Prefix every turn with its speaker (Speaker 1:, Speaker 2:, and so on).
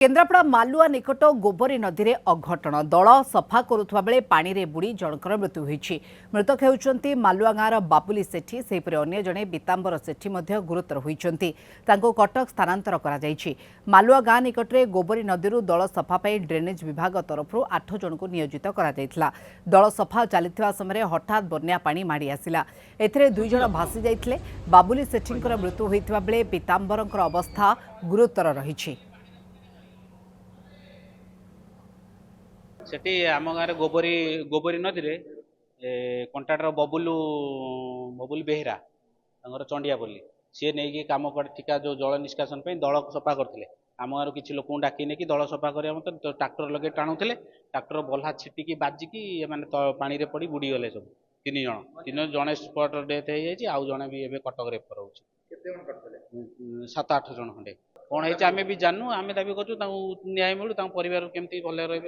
Speaker 1: केन्द्रापड़ा मालुआ निकट गोबरी नदी में अघटन दल सफा करुवा बेले पानी रे बुड़ी जनकर मृत्यु होईछि। मृतक हेउचंती मालुआ गाँवर बाबुली सेठी। सेहीपरि अन्य जणे बीतांबर सेठी मध्य गुरुतर होईचंती। तांको कटक स्थानांतर करा जायछि। मालुआ गाँ निकट में गोबरी नदी दल सफा पाई ड्रेनेज विभाग तरफ 8 जन को नियोजित करा जायथिला। दल सफा चलिथिबा समय हठात बन्या पानी माड़ी आसिला। एथिरे 2 जण भासी जाइथिले। बाबुली सेठींकर मृत्यु होइथिबा बेले पीतांबरंकर अवस्था गुरुतर रहिछि।
Speaker 2: सेठी आम गाँव गोबरी गोबरी नदी रे कंट्राक्टर बबुल बेहेरा चंडिया बोली सी नहीं कम कर ठिका जो जल निष्कासन दल सफा करते आम गाँव किसी लोक डाकी नहीं दल सफा करने मत ट्राक्टर लगे टाणुले ट्राक्टर बल्हा छिटिकी बाजिकी मैंने पानी रे पड़ी बुड़ी गले सब 3 जन जड़े स्पट डेथ हो आउ जड़े भी कटक रेफर हो 7-8 जन खंडे कौन है आम भी जानू आम दाबी करूँ न्याय मिलू परिवार केमती भले रे।